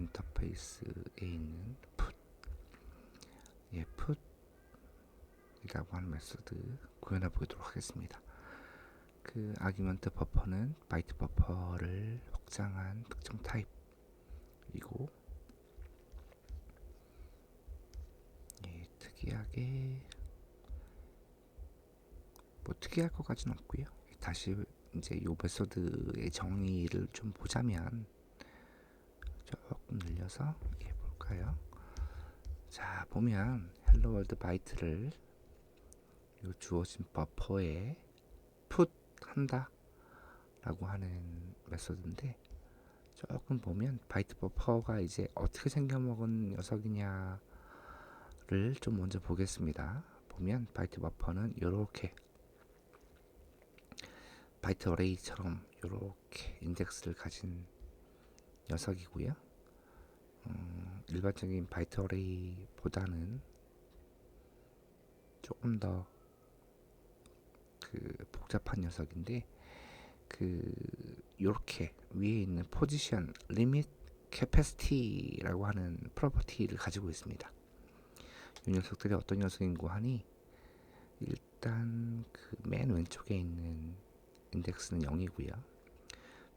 인터페이스에 있는 put이라고 하는 메소드 구현해 보도록 하겠습니다. 그 아규먼트 버퍼는 바이트 버퍼를 확장한 특정 타입이고, 특이하게 특이할 것까지는 없고요. 다시 이제 이 메소드의 정의를 좀 보자면, 조금 늘려서 볼까요? 자, 보면 헬로 월드 바이트를 요 주어진 버퍼에 put 한다 라고 하는 메소드인데, 조금 보면 바이트 버퍼가 이제 어떻게 생겨먹은 녀석이냐를 좀 먼저 보겠습니다. 보면 바이트 버퍼는 이렇게 바이트 어레이처럼 이렇게 인덱스를 가진 녀석이고요. 일반적인 바이트 어레이보다는 조금 더 복잡한 녀석인데, 요렇게 위에 있는 포지션, 리밋, 캐패시티라고 하는 프로퍼티를 가지고 있습니다. 이 녀석들이 어떤 녀석인고 하니, 일단 맨 왼쪽에 있는 인덱스는 0이고요.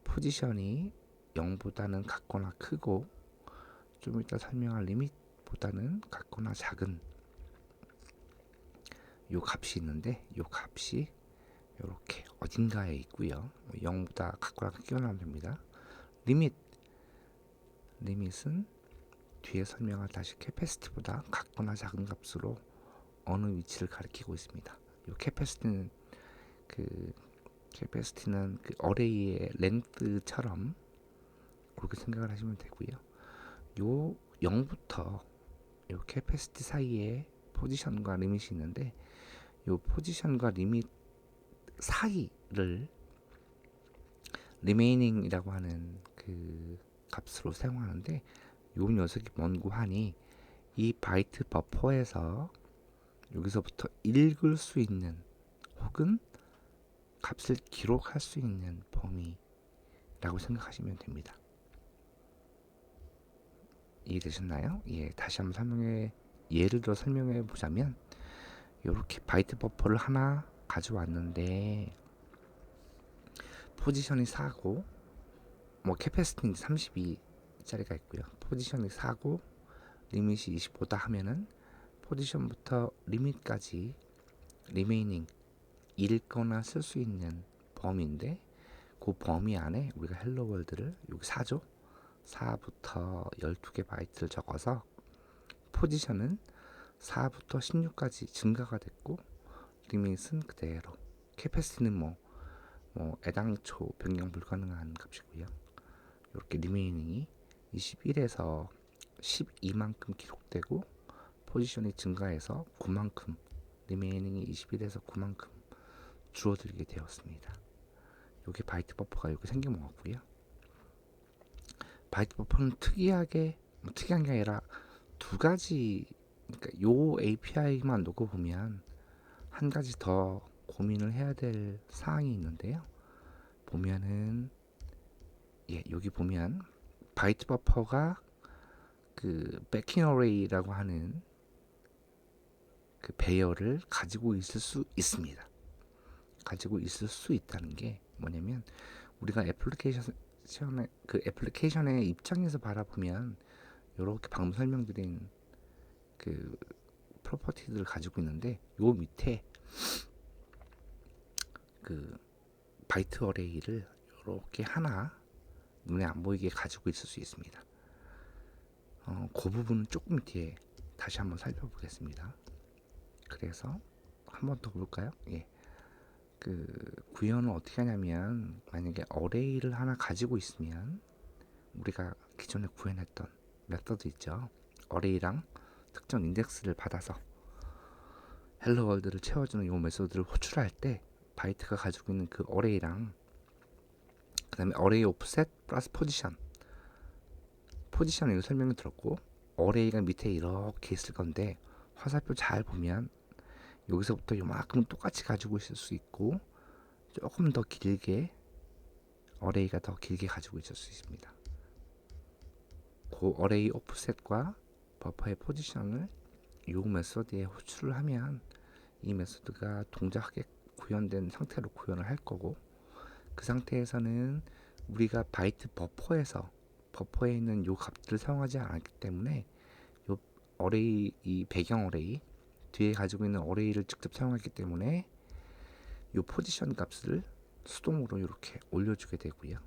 포지션이 0보다는 같거나 크고, 좀 이따 설명할 리밋보다는 같거나 작은 요 값이 있는데, 요 값이 이렇게 어딘가에 있고요. 0보다 같거나 크거나 됩니다. 리밋은 뒤에 설명할 다시 캐패시티보다 같거나 작은 값으로 어느 위치를 가리키고 있습니다. 이 캐패시티는 어레이의 렌트처럼 그렇게 생각을 하시면 되고요. 요 0부터 요 캐패시티 사이에 포지션과 리밋이 있는데, 요 포지션과 리밋 사이를 리메이닝이라고 하는 값으로 사용하는데, 요 녀석이 뭔고 하니, 이 바이트 버퍼에서 여기서부터 읽을 수 있는 혹은 값을 기록할 수 있는 범위라고 생각하시면 됩니다. 이해되셨나요? 다시 한번 예를 들어 설명해 보자면, 이렇게 바이트 버퍼를 하나 가져왔는데, 포지션이 4고 캐패시티는 32짜리가 있고요. 포지션이 4고 리밋이 25다 하면은 포지션부터 리밋까지 리메이닝 읽거나 쓸 수 있는 범위인데, 그 범위 안에 우리가 헬로 월드를 여기 4죠. 4부터 12개 바이트를 적어서 포지션은 4부터 16까지 증가가 됐고, 리밋은 그대로, 캐패시티는 애당초 변경 불가능한 값이고요. 이렇게 리메이닝이 21에서 12만큼 기록되고, 포지션이 증가해서 9만큼, 리메이닝이 21에서 9만큼 줄어들게 되었습니다. 이게 바이트 버퍼가 이렇게 생겨먹었고요. 바이트 버퍼는 특이한 게 아니라 두 가지, 그러니까 요 API만 놓고 보면 한 가지 더 고민을 해야 될 사항이 있는데요. 보면은 여기 보면 바이트 버퍼가 백킹 어레이라고 하는 배열을 가지고 있을 수 있습니다. 가지고 있을 수 있다는 게 뭐냐면, 우리가 애플리케이션의 입장에서 바라보면 이렇게 방금 설명드린 프로퍼티들을 가지고 있는데, 요 밑에 바이트 어레이를 이렇게 하나 눈에 안 보이게 가지고 있을 수 있습니다. 그 부분은 조금 뒤에 다시 한번 살펴보겠습니다. 그래서 한번 더 볼까요? 구현을 어떻게 하냐면, 만약에 어레이를 하나 가지고 있으면 우리가 기존에 구현했던 메서드 있죠. 어레이랑 특정 인덱스를 받아서 헬로 월드를 채워주는 이 메소드를 호출할 때, 바이트가 가지고 있는 그 어레이랑 그 다음에 어레이 오프셋 플러스 포지션을 설명을 들었고, 어레이가 밑에 이렇게 있을 건데, 화살표 잘 보면 여기서부터 요만큼 똑같이 가지고 있을 수 있고, 조금 더 길게, 어레이가 더 길게 가지고 있을 수 있습니다. 그 어레이 오프셋과 버퍼의 포지션을 요 메소드에 호출을 하면 이 메소드가 동작하게 구현된 상태로 구현을 할 거고, 그 상태에서는 우리가 바이트 버퍼에 있는 요 값들을 사용하지 않았기 때문에 요 어레이, 이 배경 어레이 뒤에 가지고 있는 어레이를 직접 사용했기 때문에 요 포지션 값을 수동으로 이렇게 올려주게 되고요.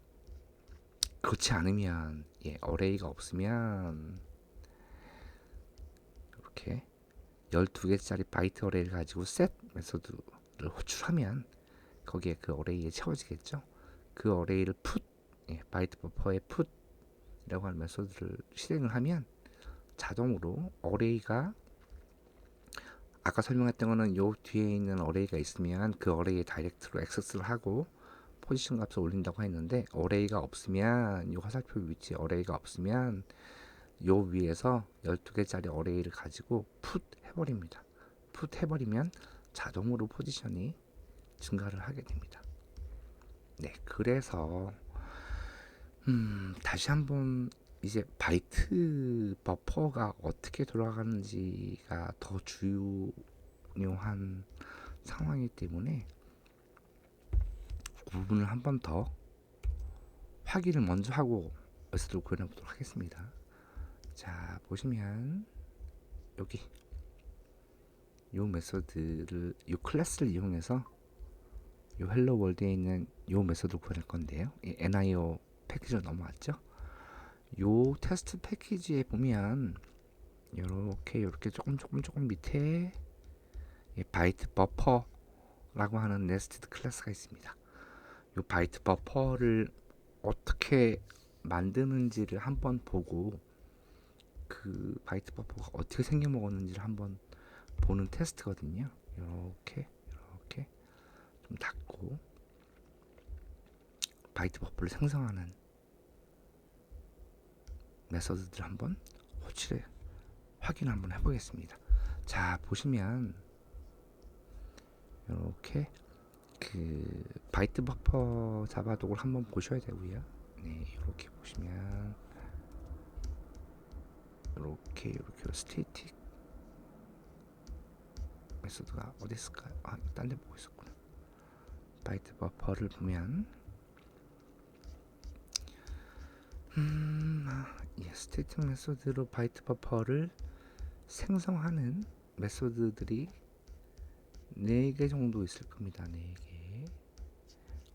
그렇지 않으면, 어레이가 없으면 이렇게 12개짜리 바이트 어레이를 가지고 set 메소드를 호출하면 거기에 그 어레이에 채워지겠죠. 그 어레이를 put, 바이트 버퍼에 put이라고 하는 메소드를 실행을 하면 자동으로 어레이가, 아까 설명했던 거는 요 뒤에 있는 어레이가 있으면 그 어레이에 다이렉트로 액세스를 하고 포지션 값을 올린다고 했는데, 어레이가 없으면, 요 화살표 위치에 어레이가 없으면 요 위에서 12개짜리 어레이를 가지고 put 해버립니다. put 해버리면 자동으로 포지션이 증가를 하게 됩니다. 네, 그래서 다시 한번 이제 바이트 버퍼가 어떻게 돌아가는지가 더 중요한 상황이기 때문에 그 부분을 한 번 더 확인을 먼저 하고 메소드를 구현해 보도록 하겠습니다. 자, 보시면 여기 요 메소드를, 요 클래스를 이용해서 요 헬로 월드에 있는 요 메소드를 구현할 건데요. 이 NIO 패키지로 넘어왔죠. 요 테스트 패키지에 보면 요렇게 조금 밑에 바이트 버퍼라고 하는 네스티드 클래스가 있습니다. 요 바이트 버퍼를 어떻게 만드는지를 한번 보고, 그 바이트 버퍼가 어떻게 생겨 먹었는지를 한번 보는 테스트거든요. 이렇게 좀 닫고 바이트 버퍼를 생성하는 메서드들 한번 호출해 확인 한번 해보겠습니다. 자, 보시면 이렇게 그 바이트 버퍼 자바독을 한번 보셔야 되고요. 네, 이렇게 보시면 이렇게 스테이틱 메소드가 어디 있을까요? 딴 데 보고 있었구나. 바이트 버퍼를 보면 스테이틱 메소드로 바이트 버퍼를 생성하는 메소드들이 4개 정도 있을 겁니다. 4개.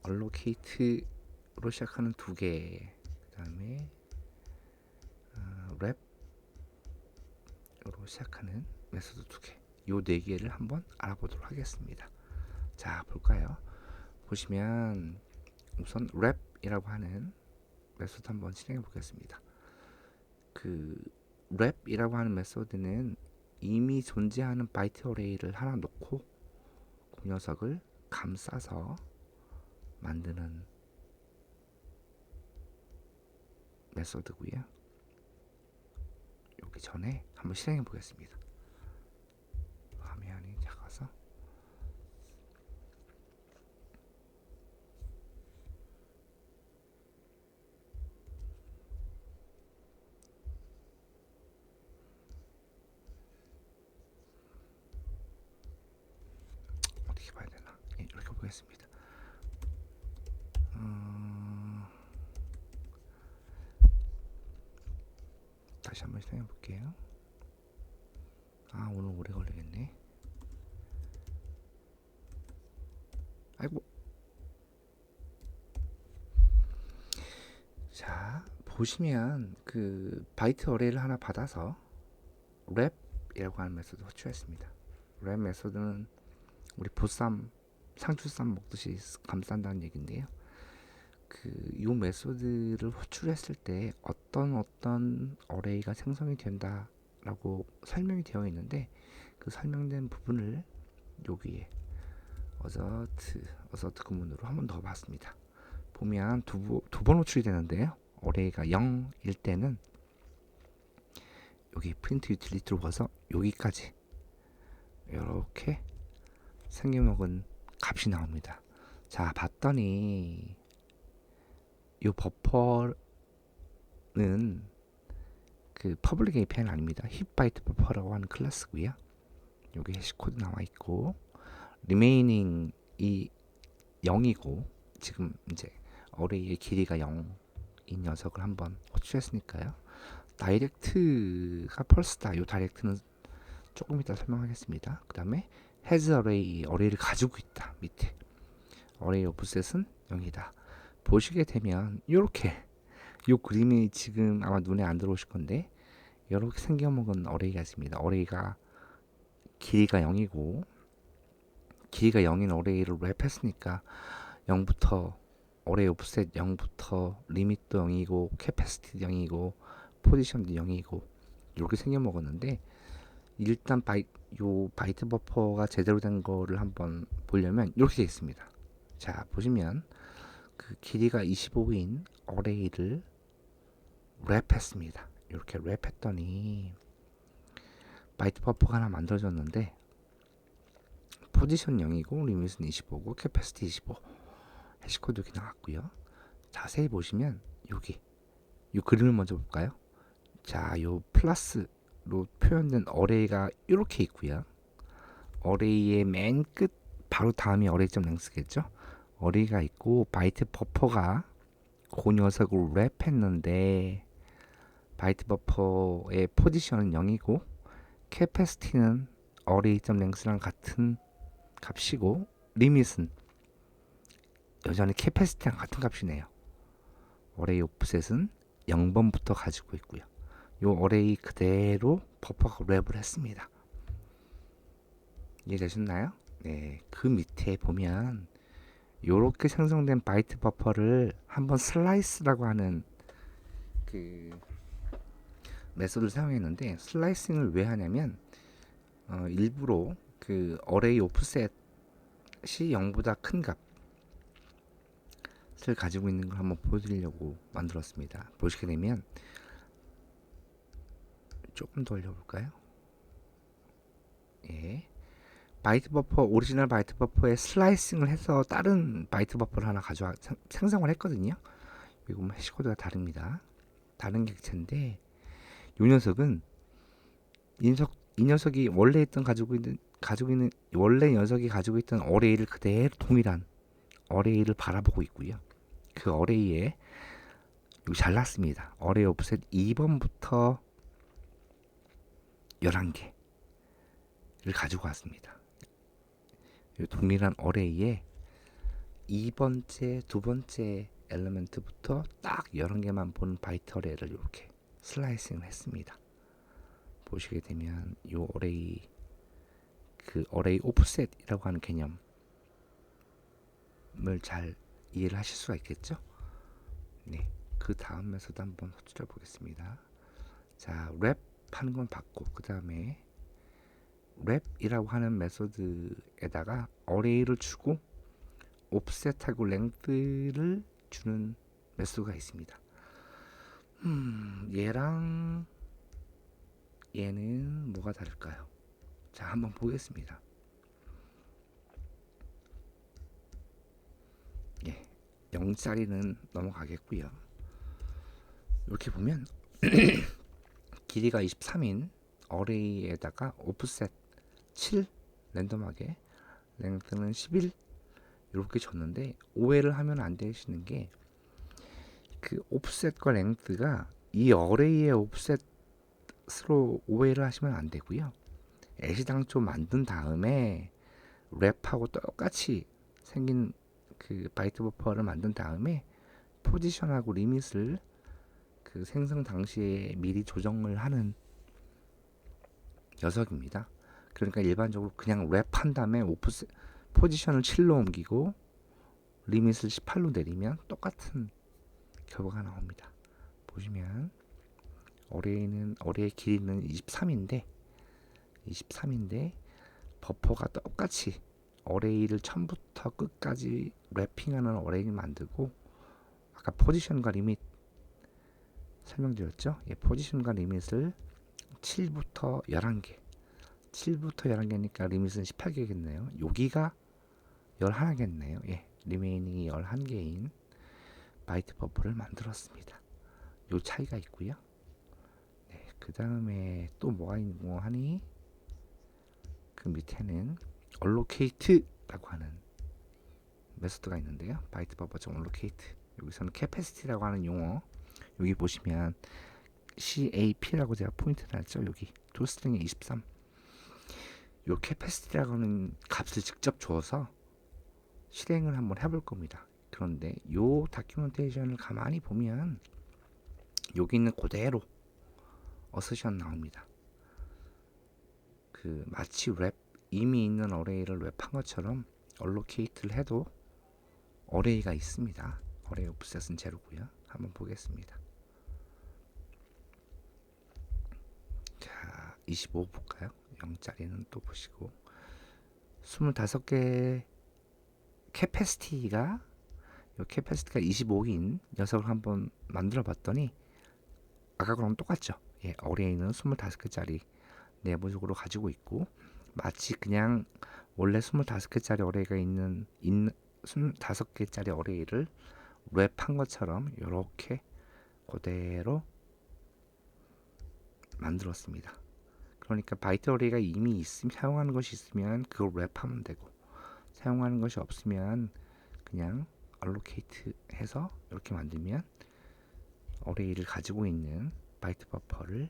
allocate로 시작하는 2개, 그 다음에 랩으로 시작하는 메소드 2개, 요 4개를 한번 알아보도록 하겠습니다. 자, 볼까요? 보시면 우선 랩이라고 하는 메소드 한번 실행해 보겠습니다. 그 랩이라고 하는 메소드는 이미 존재하는 바이트 어레이를 하나 놓고 그 녀석을 감싸서 만드는 메소드고요. 여기 전에 한번 실행해 보겠습니다. 화면이 작아서 어떻게 봐야 되나? 이렇게 보겠습니다. 다시 한번 실행해 볼게요. 오늘 오래 걸리겠네. 아이고. 자, 보시면 그 바이트 어레이를 하나 받아서 랩이라고 하는 메소드 호출했습니다. 랩 메소드는 우리 보쌈, 상추쌈 먹듯이 감싼다는 얘기인데요. 요 메소드를 호출했을 때 어떤 어레이가 생성이 된다라고 설명이 되어 있는데, 그 설명된 부분을 여기에 어서트 구문으로 한 번 더 봤습니다. 보면 두 번 호출이 되는데요. 어레이가 0일 때는 여기 프린트 유틸리티로 가서 여기까지 이렇게 생겨먹은 값이 나옵니다. 자, 봤더니 이 버퍼는 그 퍼블릭 API는 아닙니다. 힙 바이트 버퍼라고 하는 클래스고요. 여기 해시 코드 나와 있고 리메이닝이 0이고 지금 이제 어레이의 길이가 0인 녀석을 한번 호출했으니까요. 다이렉트가 펄스다. 요 다이렉트는 조금 이따 설명하겠습니다. 그 다음에 has array, 어레이를 가지고 있다. 밑에 어레이 오프셋은 0이다. 보시게 되면 이렇게 이 그림이 지금 아마 눈에 안 들어오실 건데 이렇게 생겨먹은 어레이가 있습니다. 어레이가 길이가 0이고 길이가 0인 어레이를 랩했으니까 0부터 어레이 오프셋 0부터 리밋도 0이고 캐패시티도 0이고 포지션도 0이고 이렇게 생겨먹었는데 일단 요 바이트 버퍼가 제대로 된 거를 한번 보려면 이렇게 되어 있습니다. 자 보시면 그 길이가 25인 어레이를 랩했습니다. 이렇게 랩했더니 바이트 버퍼가 하나 만들어졌는데 포지션 0이고 리밋은 25고 캐패시티 25 해시코드 이렇게 나왔고요. 자세히 보시면 여기 이 그림을 먼저 볼까요? 자, 요 플러스로 표현된 어레이가 이렇게 있고요. 어레이의 맨 끝 바로 다음이 어레이.랭스겠죠? 어레이가 있고 바이트 버퍼가 그 녀석을 랩했는데 바이트 버퍼의 포지션은 0이고 캐패시티는 어레이.랭스랑 같은 값이고 리밋은 여전히 캐패시티랑 같은 값이네요. 어레이 오프셋은 0번부터 가지고 있고요. 요 어레이 그대로 버퍼가 랩을 했습니다. 이해되셨나요? 네, 그 밑에 보면 요렇게 생성된 바이트 버퍼를 한번 슬라이스라고 하는 그 메소드를 사용했는데 슬라이싱을 왜 하냐면 일부러 그 어레이 오프셋이 0보다 큰 값을 가지고 있는 걸 한번 보여드리려고 만들었습니다. 보시게 되면 조금 더 올려볼까요? 예. 바이트 버퍼 오리지널 바이트 버퍼에 슬라이싱을 해서 다른 바이트 버퍼를 하나 가져와 생성을 했거든요. 이거 해시코드가 다릅니다. 다른 객체인데 이 녀석은 이 녀석이 원래 가지고 있는 원래 녀석이 가지고 있던 어레이를 그대로 동일한 어레이를 바라보고 있고요. 그 어레이에 여기 잘랐습니다. 어레이 오프셋 2번부터 11개를 가지고 왔습니다. 동일한 어레이에 2번째, 두 번째 엘리멘트부터 딱 11개만 보는 바이트 어레이를 이렇게 슬라이싱을 했습니다. 보시게 되면 이 어레이 그 어레이 오프셋이라고 하는 개념을 잘 이해를 하실 수가 있겠죠? 네, 그 다음에서도 한번 호출해 보겠습니다. 자, 랩 하는 건 봤고 그 다음에 랩이라고 하는 메소드에다가 어레이를 주고 옵셋하고 랭스를 주는 메소드가 있습니다. 얘랑 얘는 뭐가 다를까요? 자, 한번 보겠습니다. 예, 0짜리는 넘어가겠고요. 이렇게 보면 길이가 23인 어레이에다가 오프셋 7 랜덤하게 랭스는 11 이렇게 줬는데 오해를 하면 안 되시는 게 그 오프셋과 랭스가 이 어레이의 오프셋으로 오해를 하시면 안 되고요. 애시당초 만든 다음에 랩하고 똑같이 생긴 그 바이트 버퍼를 만든 다음에 포지션하고 리밋을 그 생성 당시에 미리 조정을 하는 녀석입니다. 그러니까 일반적으로 그냥 랩한 다음에 오프셋 포지션을 7로 옮기고 리밋을 18로 내리면 똑같은 결과가 나옵니다. 보시면 어레이의 길이는 23인데 버퍼가 똑같이 어레이를 처음부터 끝까지 랩핑하는 어레이를 만들고 아까 포지션과 리밋 설명드렸죠? 예, 포지션과 리밋을 7부터 11개니까 리밋은 18개겠네요. 여기가 11개겠네요. 예, 리메이닝이 11개인 바이트 버퍼를 만들었습니다. 요 차이가 있고요. 네, 그 다음에 또 뭐가 있고 하니, 그 밑에는 allocate라고 하는 메소드가 있는데요. 바이트 버퍼.allocate. 여기서는 capacity라고 하는 용어, 여기 보시면 CAP라고 제가 포인트를 했죠. 여기 toString에 23. 요 capacity라고 하는 값을 직접 줘서 실행을 한번 해볼 겁니다. 그런데 요 다큐멘테이션을 가만히 보면 여기 있는 그대로 어서션 나옵니다. 그 마치 랩, 이미 있는 어레이를 랩한 것처럼 allocate를 해도 어레이가 있습니다. 어레이 오프셋은 제로고요. 한번 보겠습니다. 자, 25 볼까요? 0짜리는 또 보시고, 25개 캐패시티가, 요 캐패시티가 25인 녀석을 한번 만들어 봤더니 아까 거랑 똑같죠. 예, 어레이는 25개짜리 내부적으로 가지고 있고, 마치 그냥 원래 25개짜리 어레이가 있는 25개짜리 어레이를 랩한 것처럼 이렇게 그대로 만들었습니다. 그러니까 바이트 어레이가 이미 사용하는 것이 있으면 그걸 랩하면 되고, 사용하는 것이 없으면 그냥 allocate 해서 이렇게 만들면 어레이를 가지고 있는 바이트 버퍼를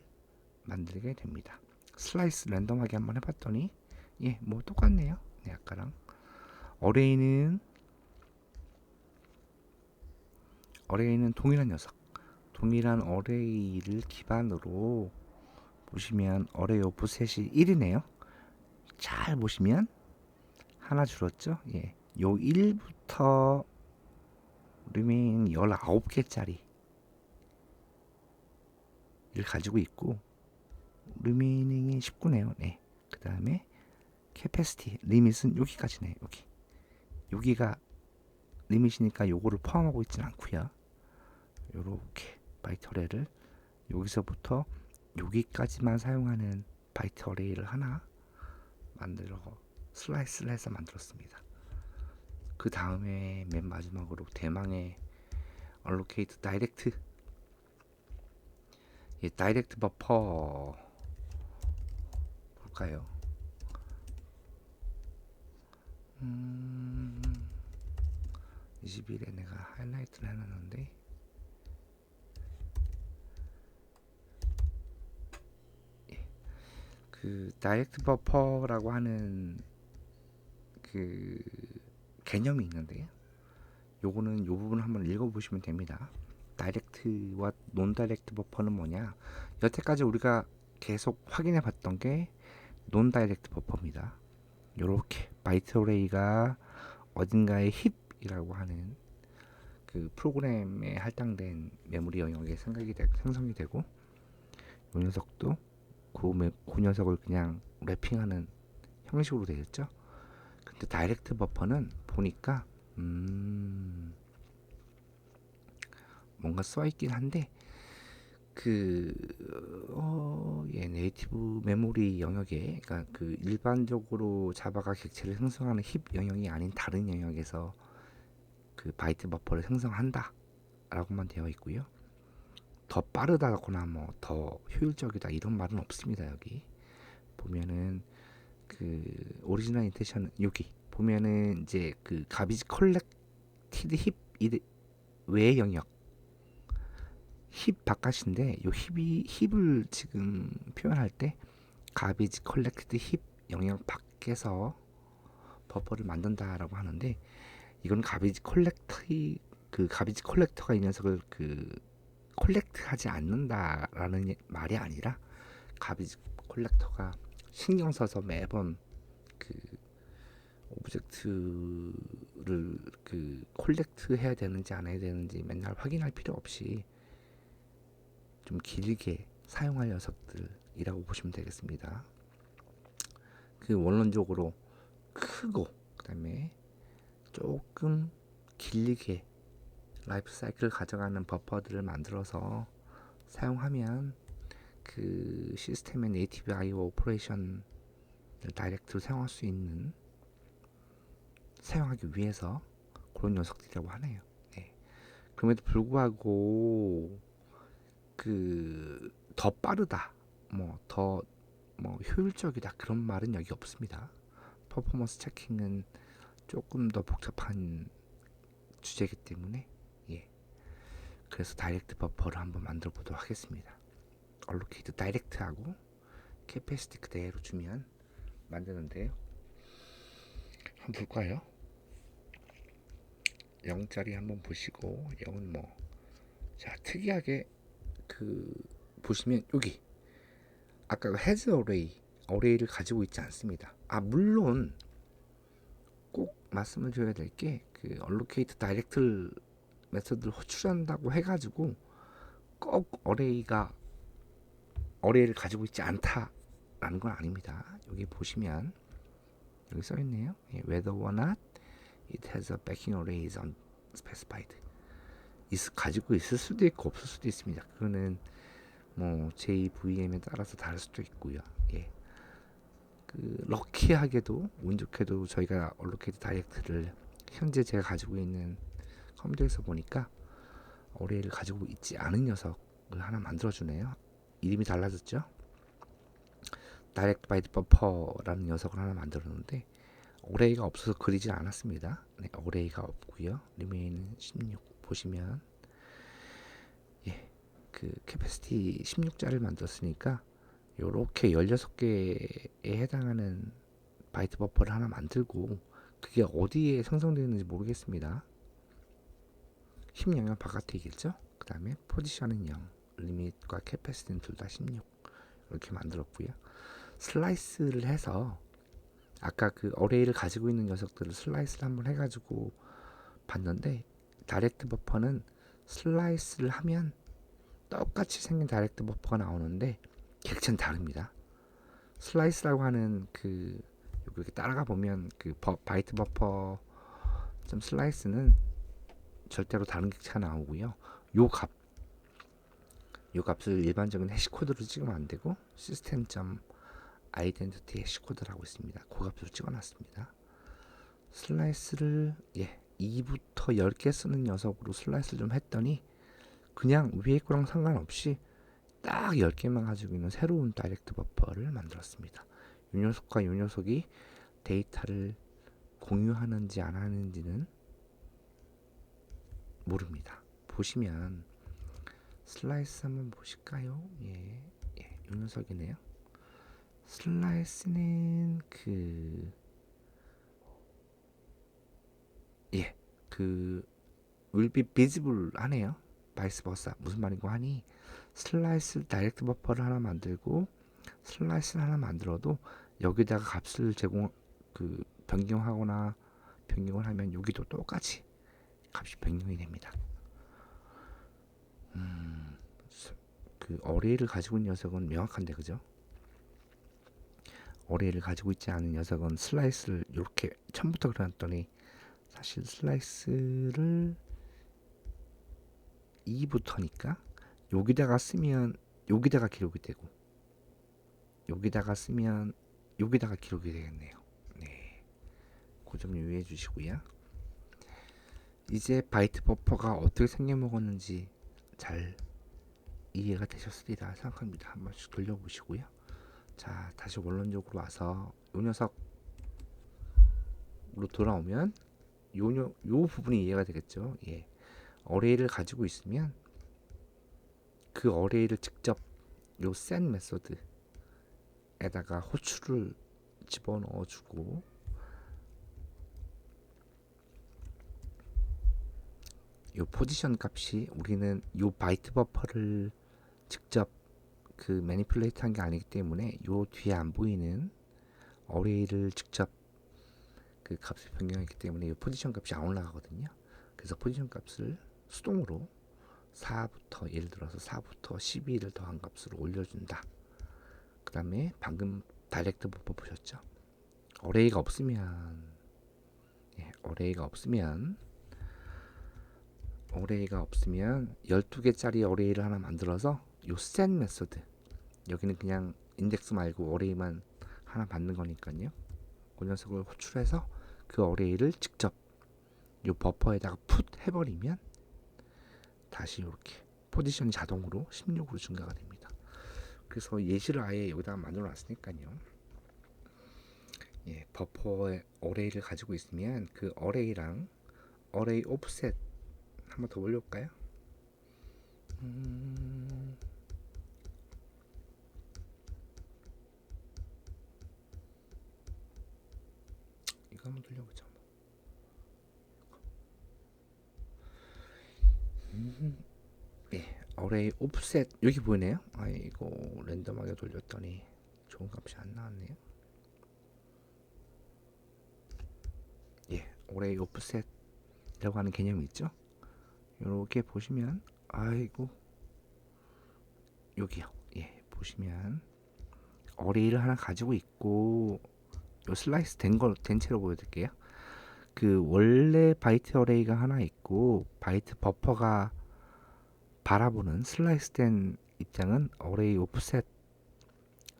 만들게 됩니다. 슬라이스 랜덤하게 한번 해봤더니 예, 뭐 똑같네요. 네, 아까랑. 어레이는 동일한 녀석, 동일한 어레이를 기반으로 보시면 어레이 오프셋이 1이네요. 잘 보시면 하나 줄었죠. 예, 요 1부터 리메인 19개짜리 를 가지고 있고, 리메이닝이 19네요. 네. 그 다음에 캐패시티 리밋은 여기까지네. 여기가 리밋이니까 요거를 포함하고 있진 않고요. 요렇게 바이트 어레이를 여기서부터 여기까지만 사용하는 바이트 어레이를 하나 만들어 슬라이스를 해서 만들었습니다. 그 다음에 맨 마지막으로 대망의 allocate 다이렉트, 예, 다이렉트 버퍼 볼까요? 21에 내가 하이라이트를 해놨는데, 예, 그 다이렉트 버퍼라고 하는 그 개념이 있는데요. 요거는 요 부분 한번 읽어보시면 됩니다. 다이렉트와 논 다이렉트 버퍼는 뭐냐? 여태까지 우리가 계속 확인해 봤던 게 논 다이렉트 버퍼입니다. 요렇게 바이트 어레이가 어딘가에 힙이라고 하는 그 프로그램에 할당된 메모리 영역에 생성이 되고, 이 녀석도 그 녀석을 그냥 랩핑하는 형식으로 되어 있죠. 근데 다이렉트 버퍼는 보니까 뭔가 써 있긴 한데, 예, 네이티브 메모리 영역에, 그러니까 그 일반적으로 자바가 객체를 생성하는 힙 영역이 아닌 다른 영역에서 그 바이트 버퍼를 생성한다 라고만 되어 있고요. 더 빠르다거나 뭐 더 효율적이다 이런 말은 없습니다. 여기 보면은 그 오리지널 인텐션, 여기 보면은 이제 그 가비지 컬렉티드 힙 외의 영역, 힙 바깥인데 요 힙을 지금 표현할 때 가비지 컬렉티드 힙 영역 밖에서 버퍼를 만든다라고 하는데, 이건 가비지 컬렉터가 이 녀석을 그 콜렉트하지 않는다라는 말이 아니라, 가비지 콜렉터가 신경 써서 매번 그 오브젝트를 그 콜렉트 해야 되는지 안 해야 되는지 맨날 확인할 필요 없이 좀 길게 사용할 녀석들이라고 보시면 되겠습니다. 그 원론적으로 크고 그다음에 조금 길게 라이프 사이클을 가져가는 버퍼들을 만들어서 사용하면 그 시스템의 네이티브 I/O 오퍼레이션을 다이렉트로 사용할 수 있는, 사용하기 위해서 그런 녀석들이라고 하네요. 네. 그럼에도 불구하고 그 더 빠르다 더 효율적이다 그런 말은 여기 없습니다. 퍼포먼스 체킹은 조금 더 복잡한 주제이기 때문에 그래서 다이렉트 버퍼를 한번 만들어 보도록 하겠습니다. 얼로케이트 다이렉트하고 캐패시티 그대로 주면 만드는데요. 한번 볼까요? 0짜리 한번 보시고 0은 자, 특이하게 보시면 여기 아까 헤즈 어레이를 가지고 있지 않습니다. 물론 꼭 말씀을 드려야 될 게 얼로케이트 다이렉트 메서드를 호출한다고 해가지고 꼭 어레이를 가지고 있지 않다라는 건 아닙니다. 여기 보시면 여기 써있네요. Whether or not it has a backing array is unspecified. 가지고 있을 수도 있고 없을 수도 있습니다. 그거는 JVM에 따라서 다를 수도 있고요. 럭키하게도 운 좋게도 저희가 얼로케이트 다이렉트를 현재 제가 가지고 있는 컴퓨터에서 보니까 어레이를 가지고 있지 않은 녀석을 하나 만들어주네요. 이름이 달라졌죠. 다이렉트 바이트 버퍼라는 녀석을 하나 만들었는데 어레이가 없어서 그리지 않았습니다. 어레이가 없고요. 리메인 16 보시면 캐패시티 16자를 만들었으니까 요렇게 16개에 해당하는 바이트 버퍼를 하나 만들고 그게 어디에 생성되어 있는지 모르겠습니다. 16은 바깥에 있겠죠. 그 다음에 포지션은 0, 리밋과 캐패시티는 둘 다 16 이렇게 만들었고요. 슬라이스를 해서 아까 어레이를 가지고 있는 녀석들을 슬라이스를 한번 해가지고 봤는데 다이렉트 버퍼는 슬라이스를 하면 똑같이 생긴 다이렉트 버퍼가 나오는데 객체는 다릅니다. 슬라이스라고 하는 이렇게 따라가 보면 바이트 버퍼 좀 슬라이스는 절대로 다른 객체가 나오고요. 요 값을 일반적인 해시코드로 찍으면 안 되고 시스템 아이덴티티 해시코드라고 있습니다. 그 값으로 찍어놨습니다. 슬라이스를 2부터 10개 쓰는 녀석으로 슬라이스를 좀 했더니 그냥 위에 거랑 상관없이 딱 10개만 가지고 있는 새로운 다이렉트 버퍼를 만들었습니다. 이 녀석과 이 녀석이 데이터를 공유하는지 안 하는지는 모릅니다. 보시면 슬라이스 한번 보실까요? 이 녀석이네요. 슬라이스는 will be visible 하네요. 바이스 버사 무슨 말인고 하니 슬라이스 다이렉트 버퍼를 하나 만들고 슬라이스를 하나 만들어도 여기다가 값을 변경하거나 변경을 하면 여기도 똑같이 값이 변경이 됩니다. 어레이를 가지고 있는 녀석은 명확한데 그죠? 어레이를 가지고 있지 않은 녀석은 슬라이스를 이렇게 처음부터 그려놨더니 사실 슬라이스를 2부터니까 여기다가 쓰면 여기다가 기록이 되고 여기다가 쓰면 여기다가 기록이 되겠네요. 그 점 유의해 주시고요. 이제 바이트 버퍼가 어떻게 생겨먹었는지 잘 이해가 되셨으리라 생각합니다. 한 번씩 돌려보시고요. 자, 다시 원론적으로 와서 요 녀석으로 돌아오면 요 부분이 이해가 되겠죠. 어레이를 가지고 있으면 그 어레이를 직접 요 set 메소드에다가 호출을 집어넣어주고 요 포지션 값이 우리는 요 바이트 버퍼를 직접 매니플레이트 한 게 아니기 때문에 요 뒤에 안 보이는 어레이를 직접 값을 변경했기 때문에 이 포지션 값이 안 올라가거든요. 그래서 포지션 값을 수동으로 4부터 예를 들어서 4부터 12를 더한 값으로 올려준다. 그 다음에 방금 다이렉트 버퍼 보셨죠? 어레이가 없으면 12개짜리 어레이를 하나 만들어서 요 set 메소드 여기는 그냥 인덱스 말고 어레이만 하나 받는 거니까요. 그 녀석을 호출해서 그 어레이를 직접 요 버퍼에다가 풋 해버리면 다시 이렇게 포지션이 자동으로 16으로 증가가 됩니다. 그래서 예시를 아예 여기다가 만들어 놨으니까요. 예, 버퍼의 어레이를 가지고 있으면 그 어레이랑 어레이 오프셋 한번 더 올려볼까요? 이거 한번 돌려보자. 예, 어레이 오프셋 여기 보이네요. 아이고 랜덤하게 돌렸더니 좋은 값이 안 나왔네요. 예, 어레이 오프셋이라고 하는 개념이 있죠. 이렇게 보시면 아이고 여기요. 예, 보시면 어레이를 하나 가지고 있고 요 슬라이스 된 채로 보여드릴게요. 그 원래 바이트 어레이가 하나 있고 바이트 버퍼가 바라보는 슬라이스된 입장은 어레이 오프셋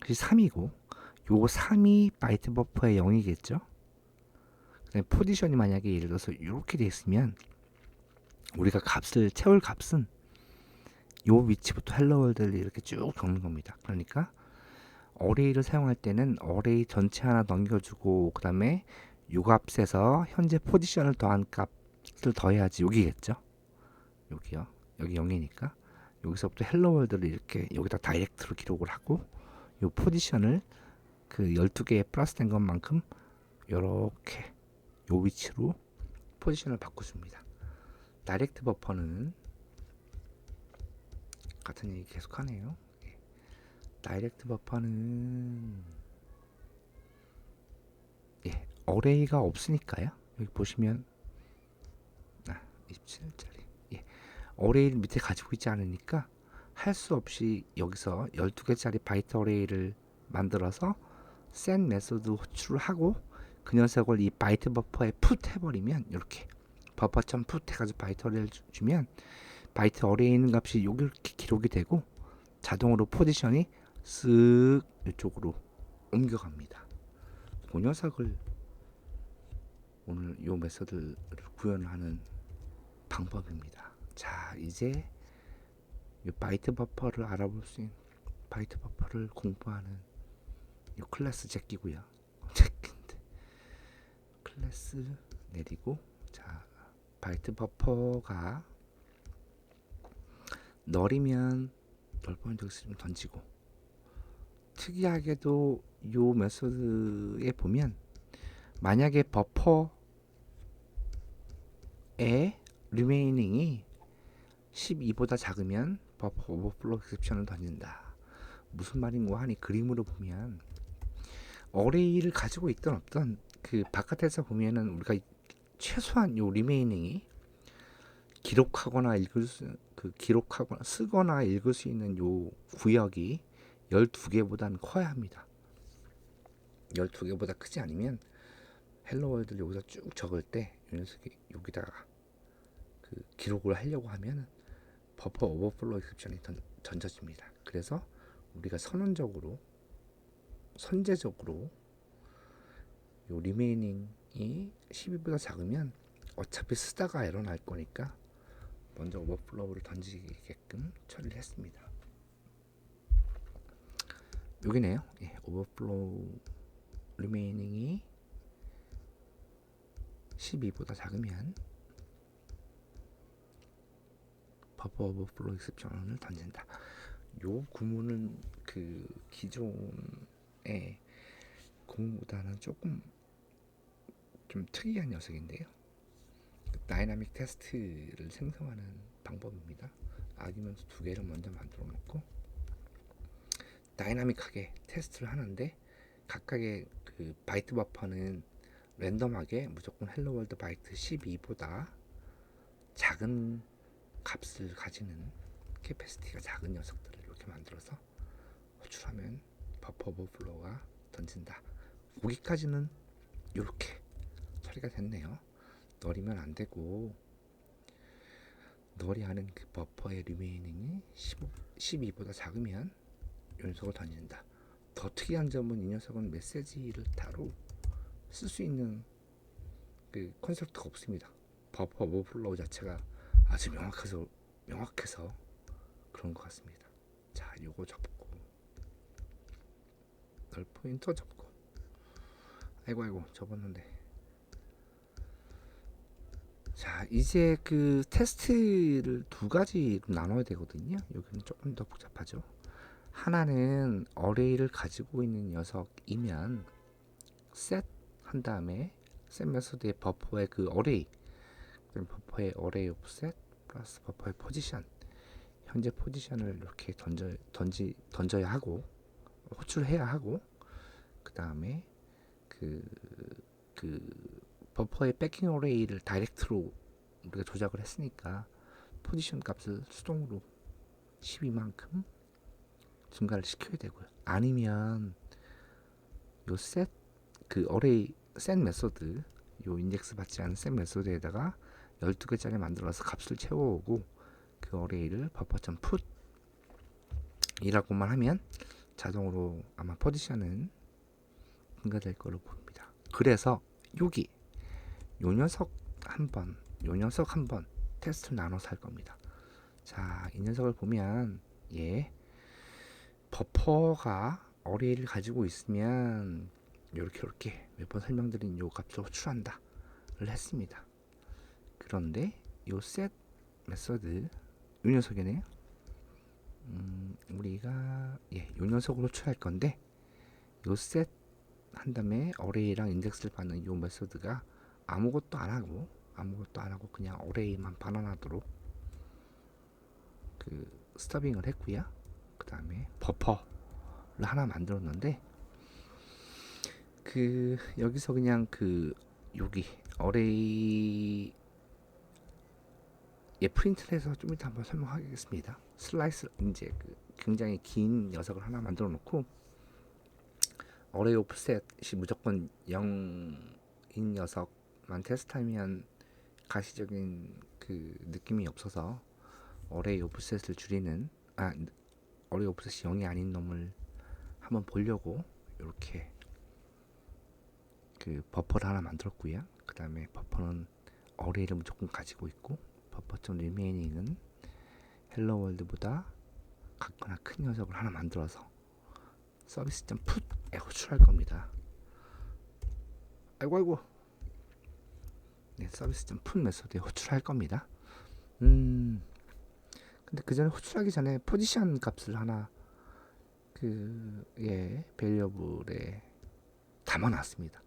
3이고 요거 3이 바이트 버퍼의 0이겠죠. 그다음에 포지션이 만약에 예를 들어서 이렇게 돼 있으면 우리가 값을 채울 값은 요 위치부터 헬로 월드를 이렇게 쭉 적는 겁니다. 그러니까 어레이를 사용할 때는 어레이 전체 하나 넘겨주고 그 다음에 요 값에서 현재 포지션을 더한 값을 더해야지 여기겠죠. 여기요. 여기 0이니까 여기서부터 헬로 월드를 이렇게 여기다 다이렉트로 기록을 하고 요 포지션을 그 12개에 플러스된 것만큼 이렇게 요 위치로 포지션을 바꿔줍니다. 다이렉트 버퍼는 같은 얘기 계속하네요. 다이렉트 버퍼는 예, 어레이가 없으니까요. 여기 보시면 27짜리 예, 어레이를 밑에 가지고 있지 않으니까 할 수 없이 여기서 12개짜리 바이트 어레이를 만들어서 센 메소드 호출을 하고 그 녀석을 이 바이트 버퍼에 풋 해버리면 이렇게 버퍼.풋 해가지고 바이트 어레이를 주면 바이트 어레이에 있는 값이 이렇게 기록이 되고 자동으로 포지션이 쓱 이쪽으로 옮겨갑니다. 그 녀석을 오늘 이 메소드를 구현하는 방법입니다. 자, 이제 이 바이트 버퍼를 알아볼 수 있는 바이트 버퍼를 공부하는 이 클래스 제끼고요. 제끼인데 클래스 내리고 자, 바이트 버퍼가 널이면 널 포인트 좀 던지고 특이하게도 이 메소드에 보면 만약에 버퍼의 리메이닝이 12보다 작으면 버퍼 오버플로우 exception을 던진다. 무슨 말인고 하니 그림으로 보면 어레이를 가지고 있던 없던 그 바깥에서 보면은 우리가 최소한 요 리메이닝이 기록하거나 기록하거나 쓰거나 읽을 수 있는 요 구역이 12개보다는 커야 합니다. 12개보다 크지 않으면 헬로 월드를 여기서 쭉 적을 때 이 녀석이 여기다가 그 기록을 하려고 하면 버퍼 오버플로우 익셉션이 던져집니다. 그래서 우리가 선제적으로 요 리메이닝이 12보다 작으면 어차피 쓰다가 에러 날 거니까 먼저 오버플로우를 던지게끔 처리를 했습니다. 여기네요. 예, 오버플로우 리메이닝이 12보다 작으면 버퍼 오버플로우 익셉션을 던진다. 요 구문은 그 기존의 구문보다는 조금 좀 특이한 녀석인데요. 다이나믹 테스트를 생성하는 방법입니다. 아기먼트 2개를 먼저 만들어 놓고 다이나믹하게 테스트를 하는데 각각의 그 바이트 버퍼는 랜덤하게 무조건 헬로 월드 바이트 12보다 작은 값을 가지는 캐패시티가 작은 녀석들을 이렇게 만들어서 호출하면 버퍼 오버플로우가 던진다. 거기까지는 이렇게 처리가 됐네요. 널이면 안 되고 널이 하는 그 버퍼의 리메이닝이 12보다 작으면 이 녀석을 던진다. 더 특이한 점은 이 녀석은 메시지를 따로 쓸 수 있는 그 컨셉트가 없습니다. 버퍼 오버플로우 자체가 아주 명확해서 그런 것 같습니다. 자, 요거 접고 널 포인터 접고. 아이고 접었는데. 자, 이제 그 테스트를 두 가지로 나눠야 되거든요. 여기는 조금 더 복잡하죠. 하나는 어레이를 가지고 있는 녀석이면 set 한 다음에 set 메소드의 버퍼의 그 어레이, 그럼 버퍼의 어레이 오프셋 플러스 버퍼의 포지션, 현재 포지션을 이렇게 던져야 하고 호출해야 하고, 그 다음에 그 버퍼의 백킹 어레이를 다이렉트로 우리가 조작을 했으니까 포지션 값을 수동으로 12만큼 증가를 시켜야 되고요. 아니면 요 셋 그 어레이 셋 메소드, 요 인덱스 받지 않은 셋 메소드에다가 12개짜리 만들어서 값을 채워오고 그 어레이를 buffer.put 이라고만 하면 자동으로 아마 포지션은 증가될 거로 보입니다. 그래서 여기 요 녀석 한번 테스트를 나눠서 할 겁니다. 자, 이 녀석을 보면 버퍼가 어레이를 가지고 있으면 이렇게 몇 번 설명드린 요 값을 호출한다를 했습니다. 그런데 요 set 메소드 요 녀석이네요. 우리가 요 녀석으로 호출할 건데 요 set 한 다음에 어레이랑 인덱스를 받는 요 메소드가 아무것도 안 하고 그냥 어레이만 반환하도록 그 스터빙을 했고요. 그 다음에 버퍼를 하나 만들었는데 그 여기서 그냥 그 여기 어레이 프린트를 해서 좀 이따 한번 설명하겠습니다. 슬라이스 이제 그 굉장히 긴 녀석을 하나 만들어 놓고 어레이 오프셋이 무조건 0인 녀석만 테스트하면 가시적인 그 느낌이 없어서 어레이 오프셋을 줄이는 어레이 오프셋이 0이 아닌 놈을 한번 보려고 이렇게 그 버퍼를 하나 만들었고요. 그 다음에 버퍼는 어레이를 무조건 가지고 있고 버퍼.remaining은 헬로 월드보다 같거나 큰 녀석을 하나 만들어서 서비스.put에 호출할 겁니다. 아이고 네, 서비스.put 메소드에 호출할 겁니다. 근데 그 전에 호출하기 전에 포지션 값을 하나 베리어블에 담아놨습니다.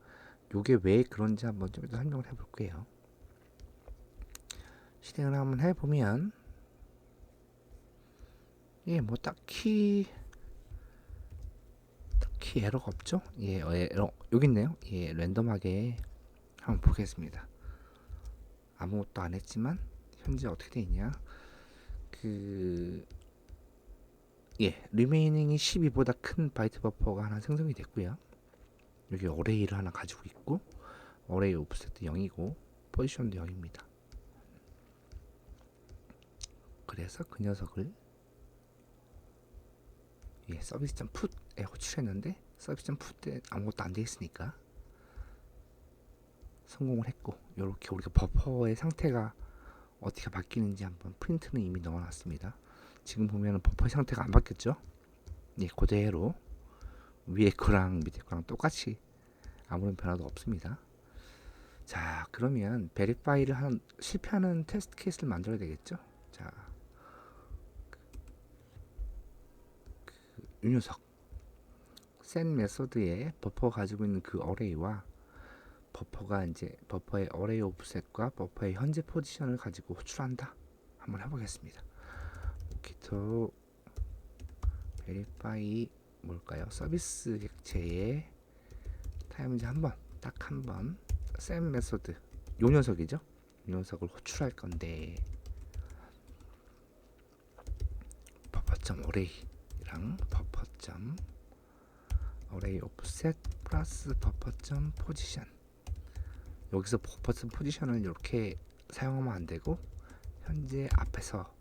요게 왜 그런지 한번 좀 더 설명을 해볼게요. 실행을 한번 해보면 뭐 딱히 에러가 없죠. 에러 여기 있네요. 랜덤하게 한번 보겠습니다. 아무것도 안 했지만 현재 어떻게 돼 있냐? 리메이닝이 12보다 큰 바이트 버퍼가 하나 생성이 됐고요. 여기 어레이를 하나 가지고 있고 어레이 오프셋도 0이고 포지션도 0입니다. 그래서 그 녀석을 서비스.put에 호출했는데 서비스.put에 아무것도 안 돼 있으니까 성공을 했고, 이렇게 우리가 버퍼의 상태가 어떻게 바뀌는지 한번 프린트는 이미 넣어놨습니다. 지금 보면은 버퍼의 상태가 안 바뀌었죠? 그대로 위에 거랑 밑에 거랑 똑같이 아무런 변화도 없습니다. 자, 그러면 베리파이를 하는 실패하는 테스트 케이스를 만들어야 되겠죠? 자, 이 녀석 set 메소드에 버퍼가 가지고 있는 그 어레이와 버퍼가 이제 버퍼의 어레이 오프셋과 버퍼의 현재 포지션을 가지고 호출한다. 한번 해보겠습니다. 기토 베리파이 뭘까요? 서비스 객체의 타임즈 딱 한번 set 메소드 요 녀석이죠? 이 녀석을 호출할 건데 버퍼.어레이랑 버퍼.어레이 오프셋 플러스 버퍼.포지션, 여기서 버퍼.포지션을 이렇게 사용하면 안 되고 현재 앞에서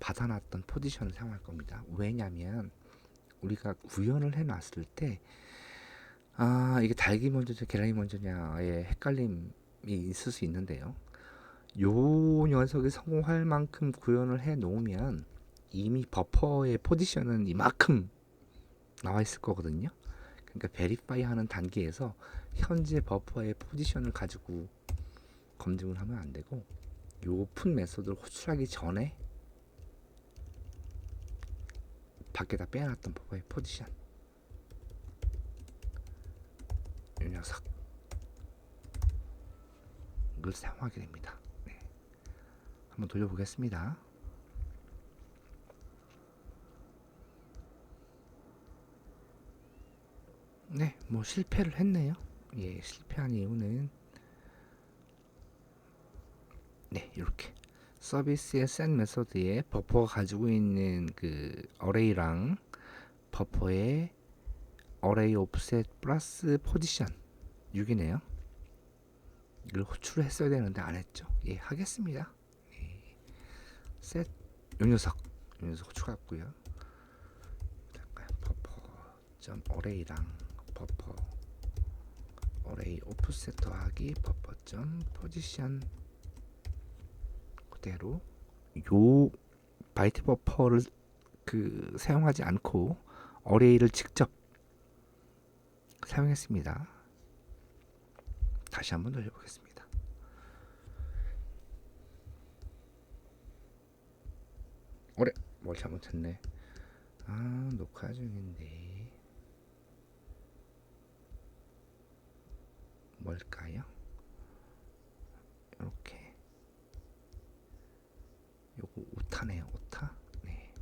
받아놨던 포지션을 사용할 겁니다. 왜냐면 우리가 구현을 해놨을 때 이게 닭이 먼저냐 계란이 먼저냐의 헷갈림이 있을 수 있는데요. 요 녀석이 성공할 만큼 구현을 해 놓으면 이미 버퍼의 포지션은 이만큼 나와 있을 거거든요. 그러니까 베리파이 하는 단계에서 현재 버퍼의 포지션을 가지고 검증을 하면 안 되고, 요 오픈 메소드를 호출하기 전에 밖에다 빼놨던 버퍼의 포지션, 이 녀석을 사용하게 됩니다. 네. 한번 돌려보겠습니다. 네, 뭐 실패를 했네요. 예, 실패한 이유는 네, 이렇게 서비스의 set 메소드에 버퍼가 가지고 있는 그 어레이랑 버퍼의 어레이 오프셋 플러스 포지션 6이네요. 이걸 호출을 했어야 되는데 안 했죠. 예, 하겠습니다. 예. set 요 녀석 호출했고요. 버퍼 점 어레이랑 버퍼 어레이 오프셋 더하기 버퍼 점 포지션 그대로 요 바이트 버퍼를 그 사용하지 않고 어레이를 직접 사용했습니다. 다시 한번 돌려보겠습니다. 어래, 뭘 잘못했네. 아, 녹화 중인데 뭘까요? 이렇게 요거 오타네요. 오타. 네.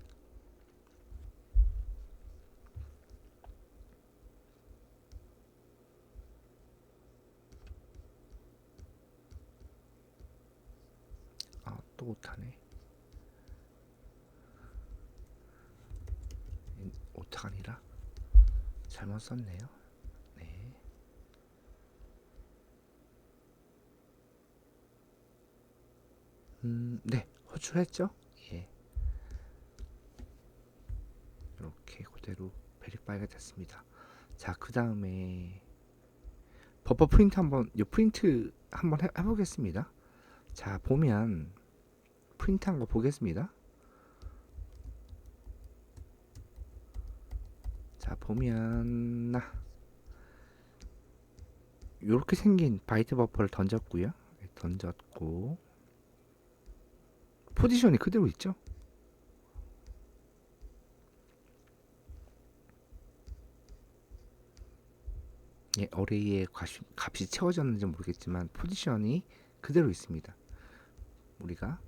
아, 또 오타네. 오타가 아니라 잘못 썼네요. 네. 네, 호출했죠? 예. 이렇게 그대로 베리파이가 됐습니다. 자, 그 다음에 버퍼 프린트 한번, 요 프린트 한번 해보겠습니다. 자, 보면 프린트한 거 보겠습니다. 자, 보면 요렇게 생긴 바이트 버퍼를 던졌고요. 던졌고 포지션이 그대로 있죠. 예, 어레이의 값이 채워졌는지 모르겠지만 포지션이 그대로 있습니다. 우리가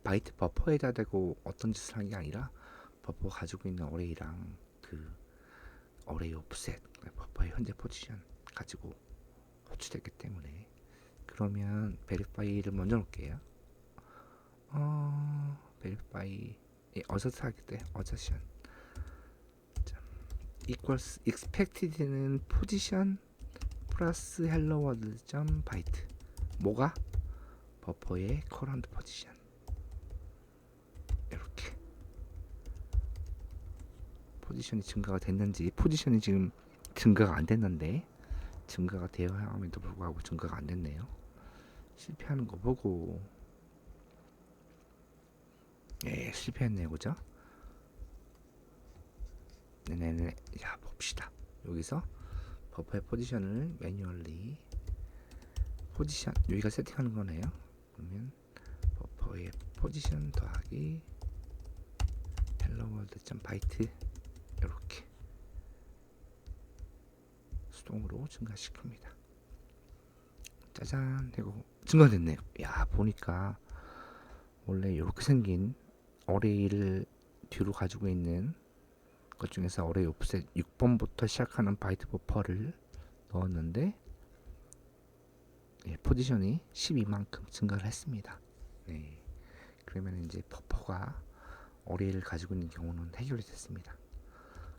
바이트 버퍼에다 대고 어떤 짓을 한 게 아니라 버퍼가 가지고 있는 어레이랑 그 어레이 오프셋 버퍼의 현재 포지션 가지고 호출했기 때문에. 그러면 베리파이를 먼저 놓을게요. 베리파이 어저트 하기 때 어저션 equals expected는 포지션 플러스 hello world 점 바이트, 뭐가 버퍼의 current 포지션. 이렇게 포지션이 증가가 됐는지, 포지션이 지금 증가가 안 됐는데 증가가 되어야 함에도 불구하고 증가가 안 됐네요. 실패하는 거 보고 예, 실패했네요, 그죠? 네네네. 자, 봅시다. 여기서 버퍼의 포지션을 매뉴얼리 포지션 여기가 세팅하는 거네요. 그러면 버퍼의 포지션 더하기 hello world 바이트 이렇게 수동으로 증가시킵니다. 짜잔, 이거 증가됐네요. 야, 보니까 원래 이렇게 생긴 어레이를 뒤로 가지고 있는 것 중에서 어레이 오프셋 6번부터 시작하는 바이트 버퍼를 넣었는데 예, 포지션이 12만큼 증가를 했습니다. 네, 그러면 이제 버퍼가 어레이를 가지고 있는 경우는 해결이 됐습니다.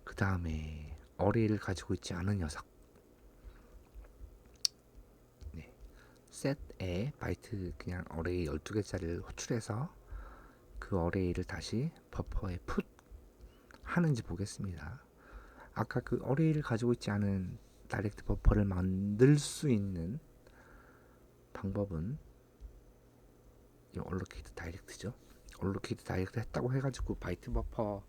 그 다음에 어레이를 가지고 있지 않은 녀석, 네, set에 바이트 그냥 어레이 12개짜리를 호출해서 그 어레이를 다시 버퍼에 풋 하는지 보겠습니다. 아까 그 어레이를 가지고 있지 않은 다이렉트 버퍼를 만들 수 있는 방법은 이 얼로케이트 다이렉트죠. 얼로케이트 다이렉트 했다고 해가지고 바이트 버퍼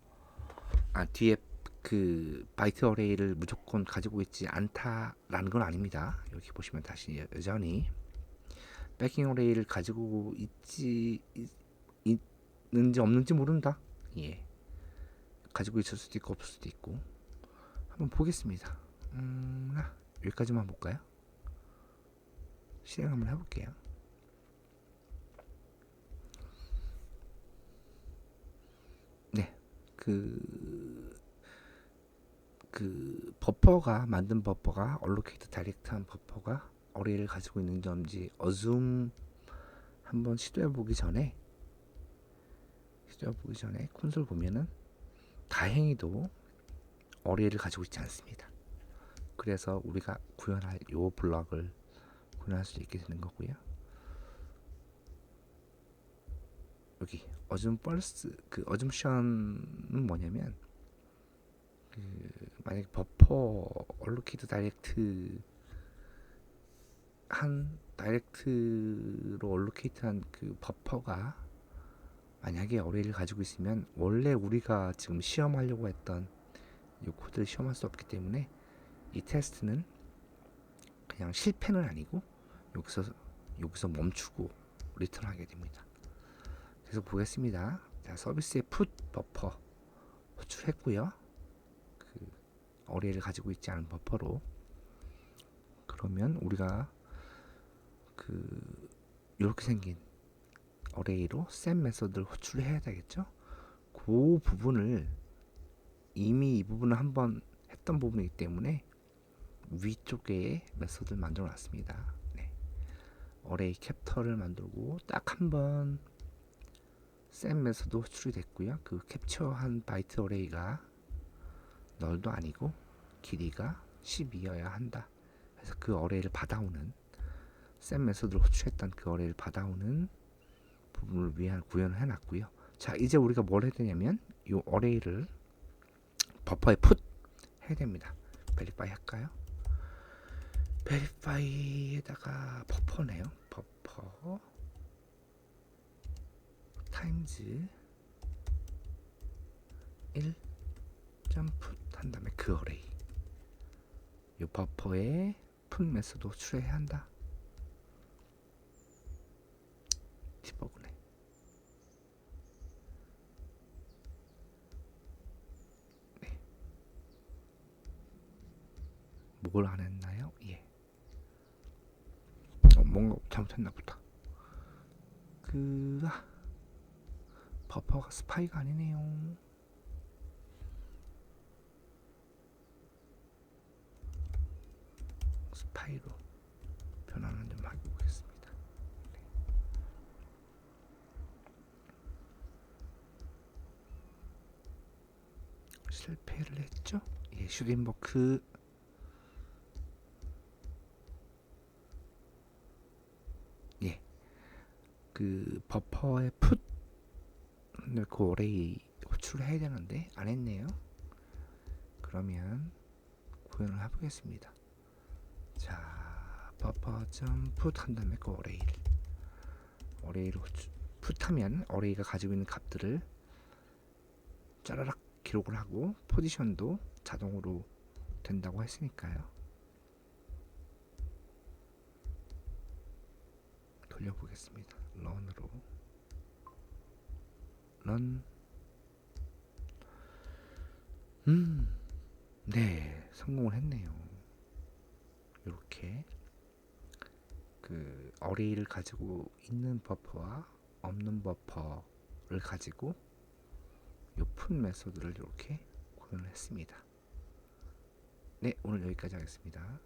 뒤에 그 바이트 어레이를 무조건 가지고 있지 않다라는 건 아닙니다. 여기 보시면 다시 여전히 백킹 어레이를 가지고 있는지 없는지 모른다. 예, 가지고 있을 수도 있고 없을 수도 있고. 한번 보겠습니다. 여기까지만 볼까요? 실행 한번 해볼게요. 네, 버퍼가 만든 버퍼가 얼로케이트 다이렉트한 버퍼가 어레이를 가지고 있는 점인지 어줌 한번 시도해보기 전에 콘솔 보면은 다행히도 어레이를 가지고 있지 않습니다. 그래서 우리가 구현할 요 블럭을 구현할 수 있게 되는 거고요. 여기 어줌 펄스 그 어줌션은 뭐냐면 만약에 버퍼 얼로케이트 다이렉트로 얼로케이트한 그 버퍼가 만약에 어레이를 가지고 있으면 원래 우리가 지금 시험하려고 했던 이 코드를 시험할 수 없기 때문에 이 테스트는 그냥 실패는 아니고 여기서 멈추고 리턴하게 됩니다. 그래서 보겠습니다. 자, 서비스의 풋 버퍼 호출했고요. 그 어레이를 가지고 있지 않은 버퍼로. 그러면 우리가 이렇게 생긴 어레이로 셈 메서드를 호출해야 되겠죠. 그 부분을 이미 이 부분을 한번 했던 부분이기 때문에 위쪽에 메서드를 만들어 놨습니다. 네. 어레이 캡터를 만들고 딱 한번 셈 메서드 호출이 됐고요. 그 캡처한 바이트 어레이가 널도 아니고 길이가 10이어야 한다. 그래서 그 어레이를 받아오는 셈 메서드를 호출했던 그 어레이를 받아오는 부분을 위한 구현을 해놨고요. 자, 이제 우리가 뭘 해야 되냐면 이 어레이를 버퍼에 풋 해야 됩니다. 베리파이 할까요? 베리파이에다가 버퍼네요. 버퍼 타임즈 1 풋 한 다음에 그 어레이 이 버퍼에 풋 메서드 호출해야 한다. 디버그네. 네. 뭘 안 했나요? 예. 뭔가 잘못했나 보다. 버퍼가 스파이가 아니네요. 스파이로 변환을 좀 해보겠습니다. 네. 실패를 했죠? 예, 슈린버크 예, 그 버퍼의 풋 그 어레이 호출을 해야 되는데 안 했네요. 그러면 구현을 해보겠습니다. 자, 버퍼.put 한 다음에 그 어레이를 풋하면 어레이가 가지고 있는 값들을 짜라락 기록을 하고 포지션도 자동으로 된다고 했으니까요. 돌려보겠습니다. 런으로 런. 네, 성공을 했네요. 이렇게 그 어레이를 가지고 있는 버퍼와 없는 버퍼를 가지고 요 풋 메소드를 이렇게 구현을 했습니다. 네, 오늘 여기까지 하겠습니다.